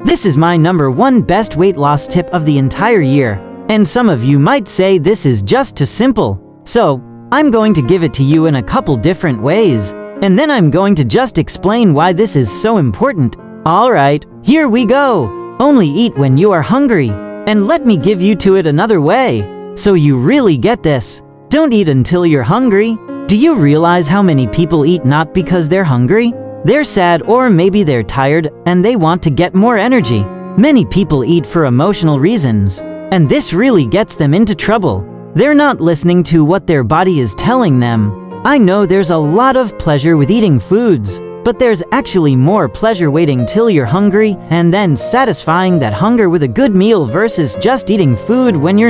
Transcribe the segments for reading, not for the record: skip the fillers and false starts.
This is my #1 best weight loss tip of the entire year, and some of you might say this is just too simple. So, I'm going to give it to you in a couple different ways, and then I'm going to just explain why this is so important. Alright, here we go! Only eat when you are hungry, and let me give you to it another way, so you really get this. Don't eat until you're hungry. Do you realize how many people eat not because they're hungry? They're sad, or maybe they're tired and they want to get more energy. Many people eat for emotional reasons, and this really gets them into trouble. They're not listening to what their body is telling them. I know there's a lot of pleasure with eating foods, but there's actually more pleasure waiting till you're hungry and then satisfying that hunger with a good meal versus just eating food when you're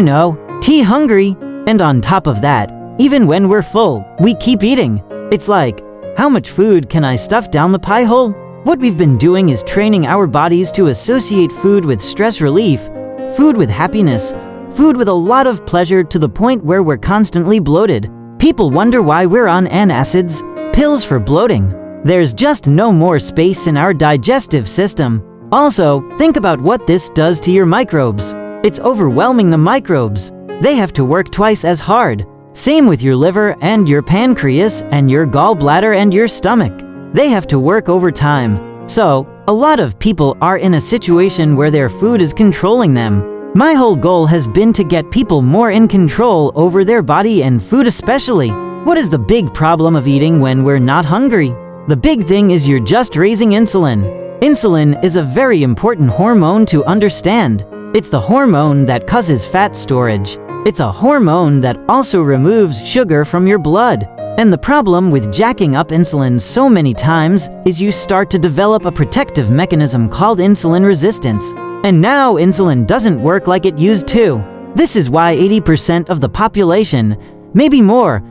hungry. And on top of that, even when we're full, we keep eating. It's like, how much food can I stuff down the pie hole? What we've been doing is training our bodies to associate food with stress relief, food with happiness, food with a lot of pleasure, to the point where we're constantly bloated. People wonder why we're on antacids, pills for bloating. There's just no more space in our digestive system. Also, think about what this does to your microbes. It's overwhelming the microbes. They have to work twice as hard. Same with your liver and your pancreas and your gallbladder and your stomach. They have to work overtime. So, a lot of people are in a situation where their food is controlling them. My whole goal has been to get people more in control over their body and food especially. What is the big problem of eating when we're not hungry? The big thing is you're just raising insulin. Insulin is a very important hormone to understand. It's the hormone that causes fat storage. It's a hormone that also removes sugar from your blood. And the problem with jacking up insulin so many times is you start to develop a protective mechanism called insulin resistance. And now insulin doesn't work like it used to. This is why 80% of the population, maybe more,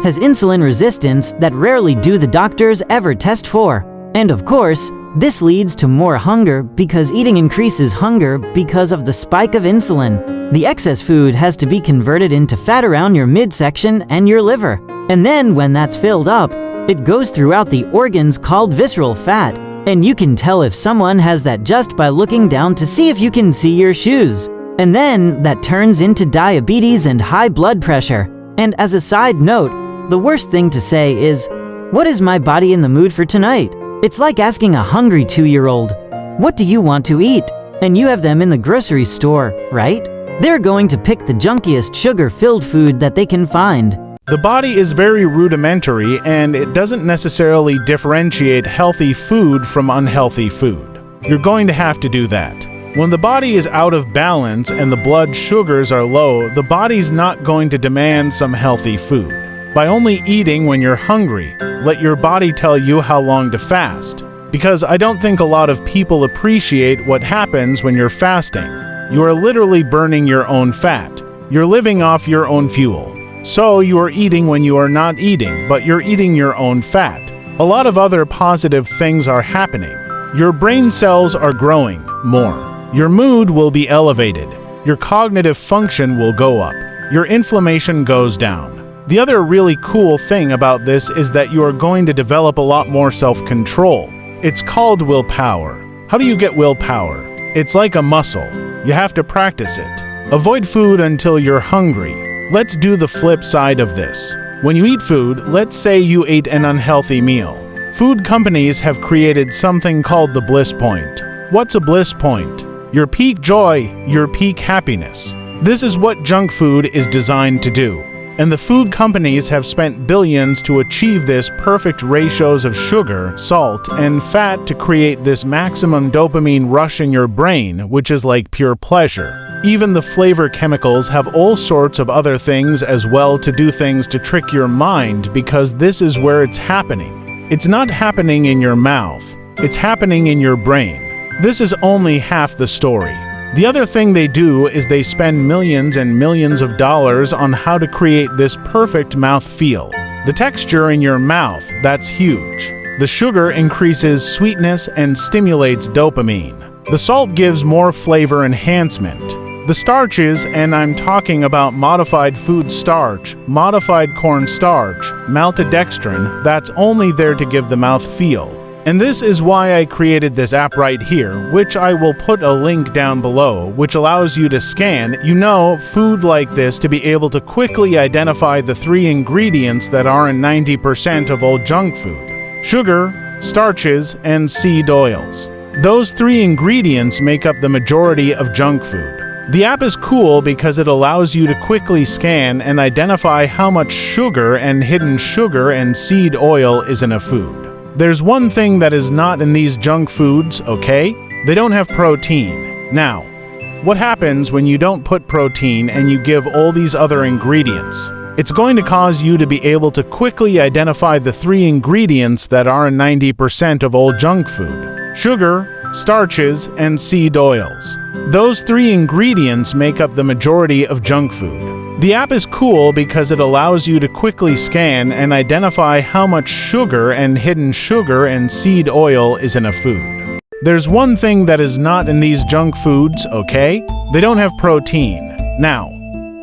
has insulin resistance that rarely do the doctors ever test for. And of course, this leads to more hunger because eating increases hunger because of the spike of insulin. The excess food has to be converted into fat around your midsection and your liver. And then when that's filled up, it goes throughout the organs called visceral fat. And you can tell if someone has that just by looking down to see if you can see your shoes. And then that turns into diabetes and high blood pressure. And as a side note, the worst thing to say is, what is my body in the mood for tonight? It's like asking a hungry 2-year-old, what do you want to eat? And you have them in the grocery store, right? They're going to pick the junkiest sugar-filled food that they can find. The body is very rudimentary, and it doesn't necessarily differentiate healthy food from unhealthy food. You're going to have to do that. When the body is out of balance and the blood sugars are low, the body's not going to demand some healthy food. By only eating when you're hungry, let your body tell you how long to fast. Because I don't think a lot of people appreciate what happens when you're fasting. You are literally burning your own fat. You're living off your own fuel. So you are eating when you are not eating, but you're eating your own fat. A lot of other positive things are happening. Your brain cells are growing more. Your mood will be elevated. Your cognitive function will go up. Your inflammation goes down. The other really cool thing about this is that you are going to develop a lot more self-control. It's called willpower. How do you get willpower? It's like a muscle. You have to practice it. Avoid food until you're hungry. Let's do the flip side of this. When you eat food, let's say you ate an unhealthy meal. Food companies have created something called the bliss point. What's a bliss point? Your peak joy, your peak happiness. This is what junk food is designed to do. And the food companies have spent billions to achieve this perfect ratios of sugar, salt, and fat to create this maximum dopamine rush in your brain, which is like pure pleasure. Even the flavor chemicals have all sorts of other things as well to do things to trick your mind, because this is where it's happening. It's not happening in your mouth, it's happening in your brain. This is only half the story. The other thing they do is they spend millions and millions of dollars on how to create this perfect mouth feel. The texture in your mouth, that's huge. The sugar increases sweetness and stimulates dopamine. The salt gives more flavor enhancement. The starches, and I'm talking about modified food starch, modified corn starch, maltodextrin, that's only there to give the mouth feel. And this is why I created this app right here, which I will put a link down below, which allows you to scan, food like this to be able to quickly identify the 3 ingredients that are in 90% of all junk food: sugar, starches, and seed oils. Those 3 ingredients make up the majority of junk food. The app is cool because it allows you to quickly scan and identify how much sugar and hidden sugar and seed oil is in a food. There's one thing that is not in these junk foods, okay? They don't have protein. Now, what happens when you don't put protein and you give all these other ingredients? It's going to cause you to be able to quickly identify the 3 ingredients that are in 90% of all junk food: sugar, starches, and seed oils. Those 3 ingredients make up the majority of junk food. The app is cool because it allows you to quickly scan and identify how much sugar and hidden sugar and seed oil is in a food. There's one thing that is not in these junk foods, okay? They don't have protein. Now,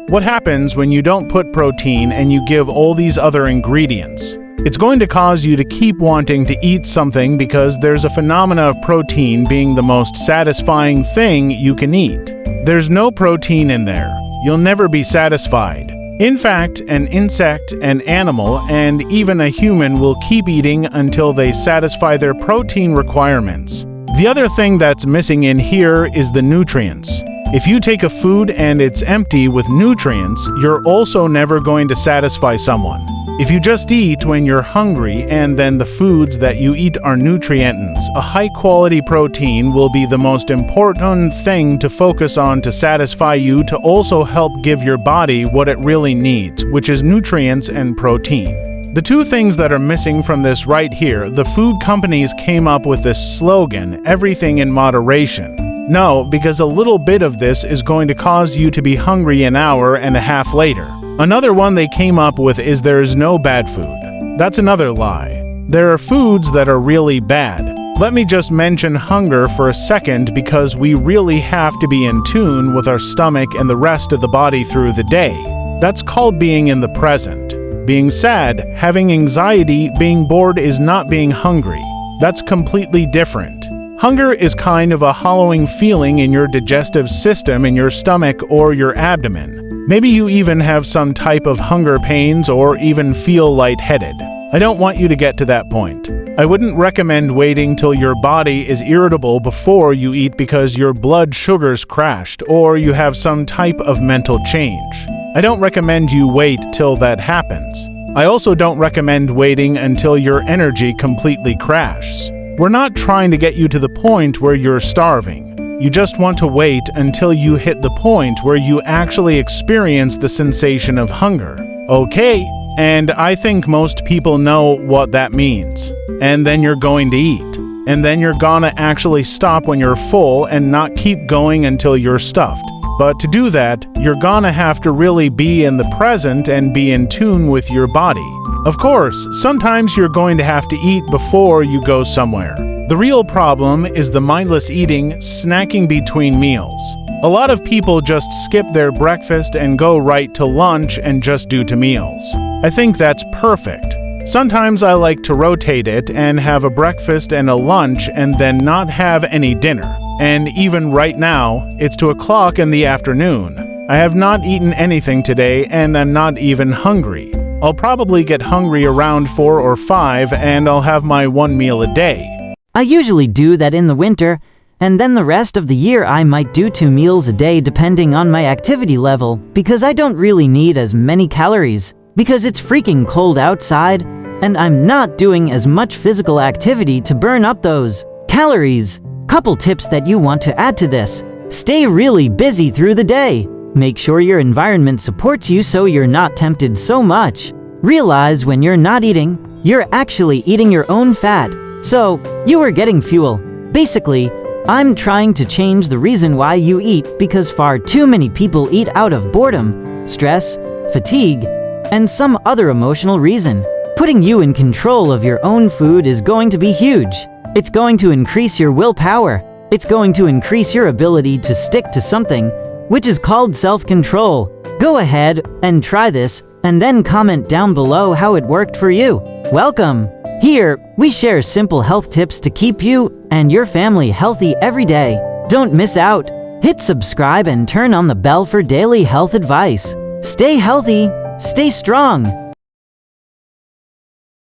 what happens when you don't put protein and you give all these other ingredients? It's going to cause you to keep wanting to eat something because there's a phenomena of protein being the most satisfying thing you can eat. There's no protein in there. You'll never be satisfied. In fact, an insect, an animal, and even a human will keep eating until they satisfy their protein requirements. The other thing that's missing in here is the nutrients. If you take a food and it's empty with nutrients, you're also never going to satisfy someone. If you just eat when you're hungry and then the foods that you eat are nutrients, a high-quality protein will be the most important thing to focus on to satisfy you, to also help give your body what it really needs, which is nutrients and protein. The 2 things that are missing from this right here, the food companies came up with this slogan, everything in moderation. No, because a little bit of this is going to cause you to be hungry an hour and a half later. Another one they came up with is there's no bad food. That's another lie. There are foods that are really bad. Let me just mention hunger for a second because we really have to be in tune with our stomach and the rest of the body through the day. That's called being in the present. Being sad, having anxiety, being bored is not being hungry. That's completely different. Hunger is kind of a hollowing feeling in your digestive system, in your stomach or your abdomen. Maybe you even have some type of hunger pains or even feel lightheaded. I don't want you to get to that point. I wouldn't recommend waiting till your body is irritable before you eat because your blood sugars crashed or you have some type of mental change. I don't recommend you wait till that happens. I also don't recommend waiting until your energy completely crashes. We're not trying to get you to the point where you're starving. You just want to wait until you hit the point where you actually experience the sensation of hunger. Okay, and I think most people know what that means. And then you're going to eat. And then you're gonna actually stop when you're full and not keep going until you're stuffed. But to do that, you're gonna have to really be in the present and be in tune with your body. Of course, sometimes you're going to have to eat before you go somewhere. The real problem is the mindless eating, snacking between meals. A lot of people just skip their breakfast and go right to lunch and just do to meals. I think that's perfect. Sometimes I like to rotate it and have a breakfast and a lunch and then not have any dinner. And even right now, it's 2 o'clock in the afternoon. I have not eaten anything today and I'm not even hungry. I'll probably get hungry around 4 or 5 and I'll have my 1 meal a day. I usually do that in the winter, and then the rest of the year I might do 2 meals a day depending on my activity level, because I don't really need as many calories, because it's freaking cold outside, and I'm not doing as much physical activity to burn up those calories. Couple tips that you want to add to this. Stay really busy through the day. Make sure your environment supports you so you're not tempted so much. Realize when you're not eating, you're actually eating your own fat. So, you are getting fuel. Basically, I'm trying to change the reason why you eat because far too many people eat out of boredom, stress, fatigue, and some other emotional reason. Putting you in control of your own food is going to be huge. It's going to increase your willpower. It's going to increase your ability to stick to something, which is called self-control. Go ahead and try this, and then comment down below how it worked for you. Welcome! Here, we share simple health tips to keep you and your family healthy every day. Don't miss out. Hit subscribe and turn on the bell for daily health advice. Stay healthy, stay strong,